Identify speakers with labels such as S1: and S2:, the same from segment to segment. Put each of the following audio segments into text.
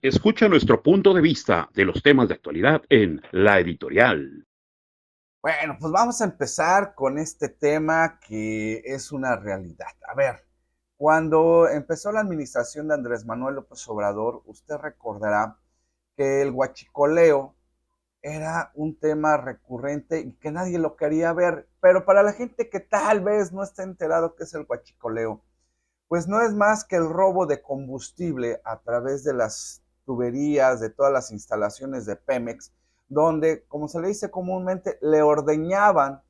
S1: Escucha nuestro punto de vista de los temas de actualidad en La Editorial.
S2: Bueno, pues vamos a empezar con este tema que es una realidad. A ver, cuando empezó la administración de Andrés Manuel López Obrador, usted recordará que el huachicoleo era un tema recurrente y que nadie lo quería ver. Pero para la gente que tal vez no esté enterado qué es el huachicoleo, pues no es más que el robo de combustible a través de las tuberías, de todas las instalaciones de Pemex, donde, como se le dice comúnmente, le ordeñaban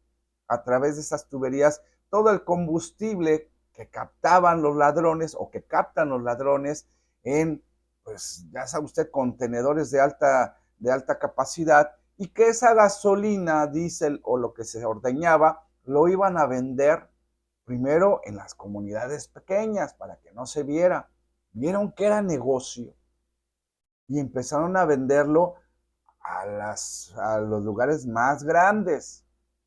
S2: a través de esas tuberías todo el combustible que captaban los ladrones o que captan los ladrones en, pues ya sabe usted, contenedores de alta capacidad, y que esa gasolina, diésel o lo que se ordeñaba, lo iban a vender primero en las comunidades pequeñas para que no se viera. Vieron que era negocio y empezaron a venderlo a los lugares más grandes,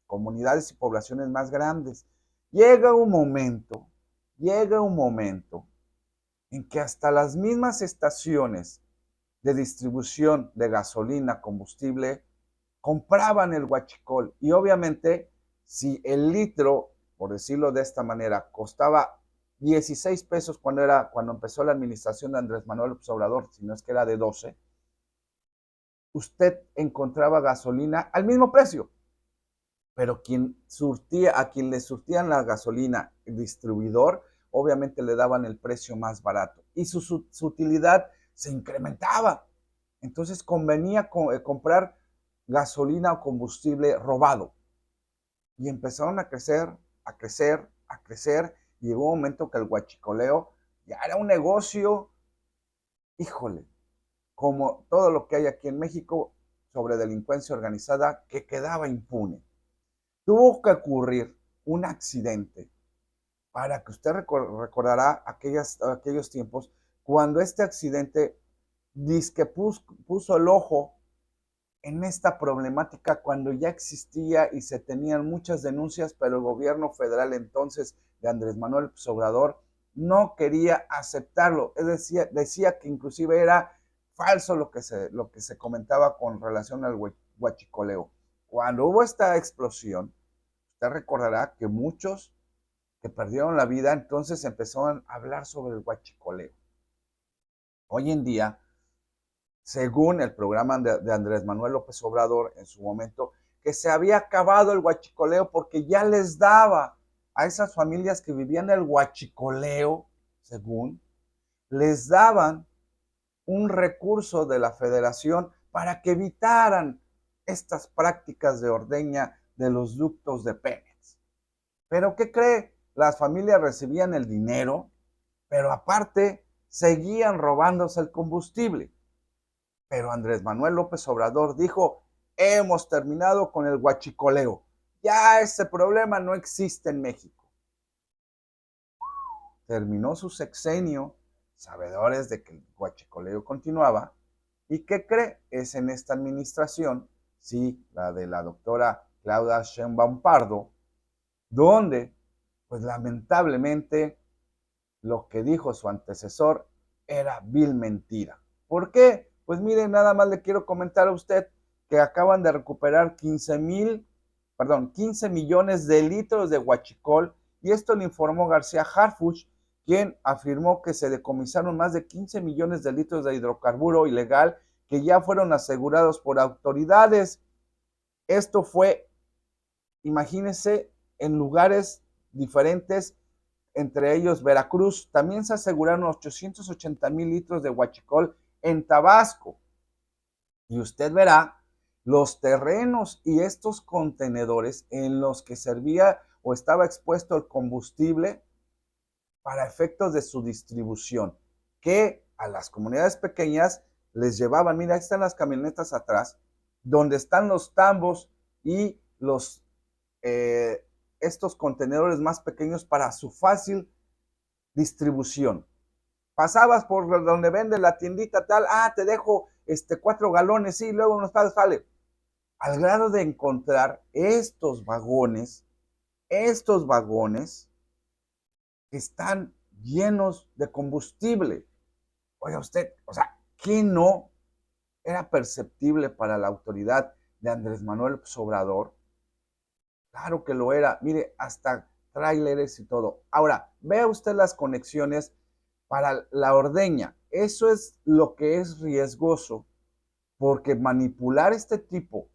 S2: comunidades y poblaciones más grandes. Llega un momento, llega un momento en que hasta las mismas estaciones de distribución de gasolina, combustible, compraban el huachicol. Y obviamente, si el litro, por decirlo de esta manera, costaba 16 pesos cuando empezó la administración de Andrés Manuel López Obrador, si no es que era de 12, usted encontraba gasolina al mismo precio. Pero a quien le surtían la gasolina, el distribuidor, obviamente le daban el precio más barato y su utilidad se incrementaba. Entonces convenía comprar gasolina o combustible robado. Y empezaron a crecer, a crecer, a crecer. Y llegó un momento que el huachicoleo ya era un negocio, híjole, como todo lo que hay aquí en México sobre delincuencia organizada que quedaba impune. Tuvo que ocurrir un accidente para que usted recordará aquellos tiempos cuando este accidente que puso el ojo en esta problemática cuando ya existía y se tenían muchas denuncias, pero el gobierno federal entonces de Andrés Manuel López Obrador no quería aceptarlo. Es decir, decía que inclusive era falso lo que se comentaba con relación al huachicoleo. Cuando hubo esta explosión, usted recordará que muchos que perdieron la vida entonces empezaron a hablar sobre el huachicoleo. Hoy en día, según el programa de Andrés Manuel López Obrador en su momento, que se había acabado el huachicoleo porque ya les daba a esas familias que vivían el huachicoleo, según, les daban un recurso de la federación para que evitaran estas prácticas de ordeña de los ductos de Pemex. Pero ¿qué cree? Las familias recibían el dinero, pero aparte seguían robándose el combustible. Pero Andrés Manuel López Obrador dijo, hemos terminado con el huachicoleo. Ya ese problema no existe en México. Terminó su sexenio, sabedores de que el huachicoleo continuaba. ¿Y qué cree? Es en esta administración, sí, la de la doctora Claudia Sheinbaum Pardo, donde, pues lamentablemente, lo que dijo su antecesor era vil mentira. ¿Por qué? Pues miren, nada más le quiero comentar a usted que acaban de recuperar 15 millones de litros de huachicol, y esto le informó García Harfuch, quien afirmó que se decomisaron más de 15 millones de litros de hidrocarburo ilegal que ya fueron asegurados por autoridades. Esto fue, imagínense, en lugares diferentes, entre ellos Veracruz. También se aseguraron 880,000 litros de huachicol en Tabasco. Y usted verá los terrenos y estos contenedores en los que servía o estaba expuesto el combustible para efectos de su distribución, que a las comunidades pequeñas les llevaban, mira, ahí están las camionetas atrás, donde están los tambos y eh, estos contenedores más pequeños para su fácil distribución. Pasabas por donde vende la tiendita tal, te dejo 4 galones, sí, luego nos pagas, vale. Al grado de encontrar estos vagones que están llenos de combustible. Oiga usted, o sea, ¿Qué no era perceptible para la autoridad de Andrés Manuel López Obrador? Claro que lo era. Mire, hasta tráileres y todo. Ahora, vea usted las conexiones para la ordeña. Eso es lo que es riesgoso, porque manipular este tipo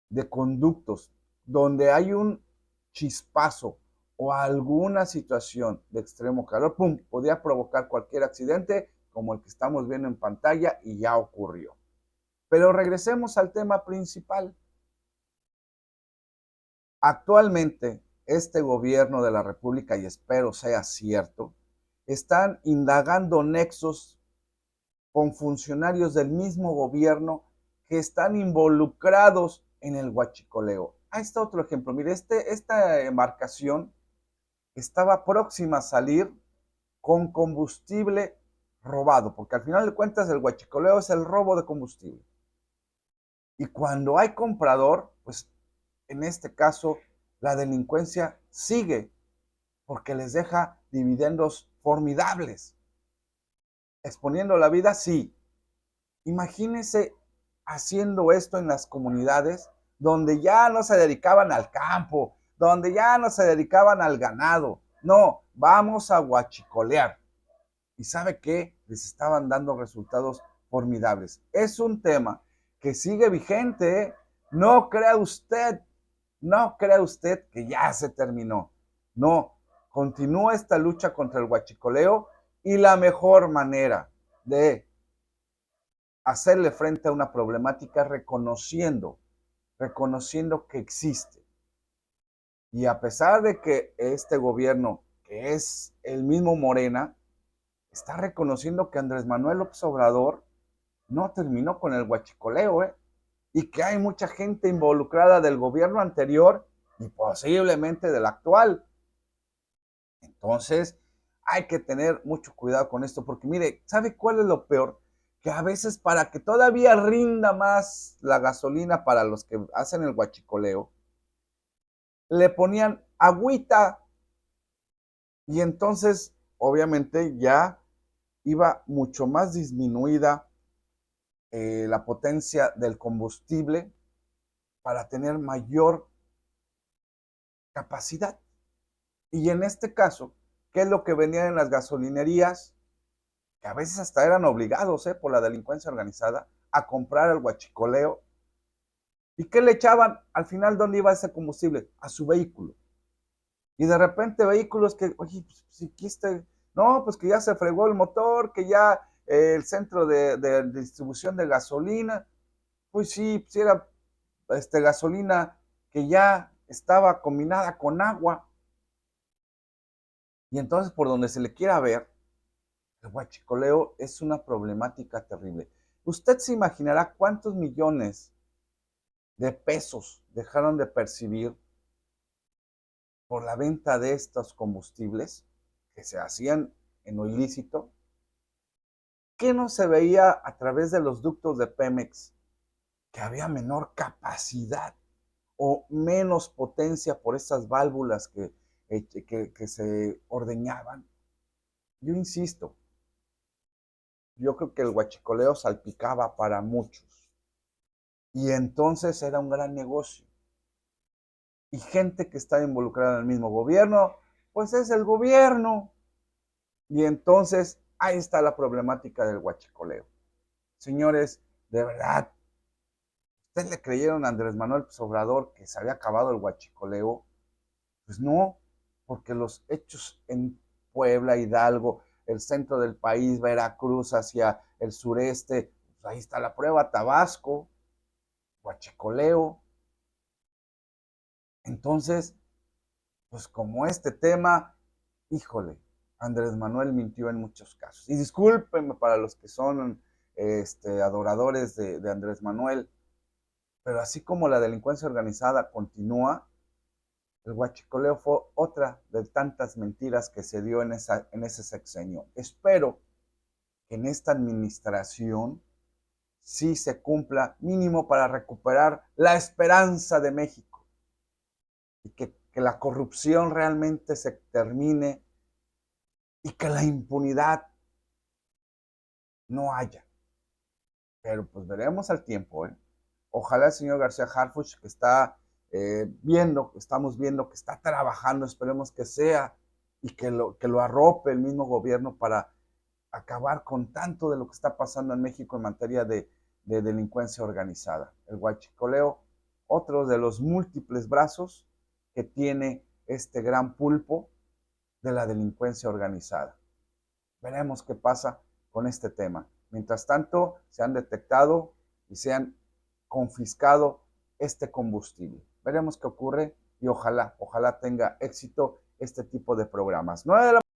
S2: de conductos donde hay un chispazo o alguna situación de extremo calor, ¡pum!, podría provocar cualquier accidente como el que estamos viendo en pantalla y ya ocurrió. Pero regresemos al tema principal. Actualmente, este gobierno de la República, y espero sea cierto, están indagando nexos con funcionarios del mismo gobierno que están involucrados en el huachicoleo. Ahí está otro ejemplo. Mire, esta embarcación estaba próxima a salir con combustible robado, porque al final de cuentas el huachicoleo es el robo de combustible. Y cuando hay comprador, pues en este caso la delincuencia sigue porque les deja dividendos formidables. Exponiendo la vida, sí. Imagínense haciendo esto en las comunidades donde ya no se dedicaban al campo, donde ya no se dedicaban al ganado. No, vamos a huachicolear. ¿Y sabe qué? Les estaban dando resultados formidables. Es un tema que sigue vigente, ¿eh? No crea usted, no crea usted que ya se terminó. No, continúa esta lucha contra el huachicoleo y la mejor manera de hacerle frente a una problemática reconociendo que existe. Y a pesar de que este gobierno, que es el mismo Morena, está reconociendo que Andrés Manuel López Obrador no terminó con el huachicoleo, ¿eh? Y que hay mucha gente involucrada del gobierno anterior y posiblemente del actual. Entonces, hay que tener mucho cuidado con esto, porque mire, ¿sabe cuál es lo peor? Que a veces para que todavía rinda más la gasolina para los que hacen el huachicoleo, le ponían agüita y entonces obviamente ya iba mucho más disminuida la potencia del combustible para tener mayor capacidad. Y en este caso, ¿qué es lo que venía en las gasolinerías? Que a veces hasta eran obligados por la delincuencia organizada a comprar el huachicoleo. ¿Y qué le echaban? Al final, ¿dónde iba ese combustible? A su vehículo. Y de repente vehículos que, oye, pues si quiste, no, pues que ya se fregó el motor, que ya el centro de distribución de gasolina, pues sí, pues era gasolina que ya estaba combinada con agua. Y entonces, por donde se le quiera ver, el huachicoleo es una problemática terrible. Usted se imaginará cuántos millones de pesos dejaron de percibir por la venta de estos combustibles que se hacían en lo ilícito. ¿Qué no se veía a través de los ductos de Pemex? Que había menor capacidad o menos potencia por esas válvulas que se ordeñaban. Yo insisto, yo creo que el huachicoleo salpicaba para muchos. Y entonces era un gran negocio. Y gente que estaba involucrada en el mismo gobierno, pues es el gobierno. Y entonces ahí está la problemática del huachicoleo. Señores, de verdad, ¿ustedes le creyeron a Andrés Manuel Obrador que se había acabado el huachicoleo? Pues no, porque los hechos en Puebla, Hidalgo, el centro del país, Veracruz, hacia el sureste, pues ahí está la prueba, Tabasco, huachicoleo. Entonces, pues como este tema, híjole, Andrés Manuel mintió en muchos casos. Y discúlpenme para los que son adoradores de Andrés Manuel, pero así como la delincuencia organizada continúa, el huachicoleo fue otra de tantas mentiras que se dio en ese sexenio. Espero que en esta administración sí se cumpla mínimo para recuperar la esperanza de México y que la corrupción realmente se termine y que la impunidad no haya. pero pues veremos al tiempo, ¿eh? Ojalá el señor García Harfuch, que está estamos viendo que está trabajando, esperemos que sea, y que lo arrope el mismo gobierno para acabar con tanto de lo que está pasando en México en materia de delincuencia organizada. El huachicoleo, otro de los múltiples brazos que tiene este gran pulpo de la delincuencia organizada. Veremos qué pasa con este tema. Mientras tanto, se han detectado y se han confiscado este combustible. Veremos qué ocurre y ojalá tenga éxito este tipo de programas. 9 de la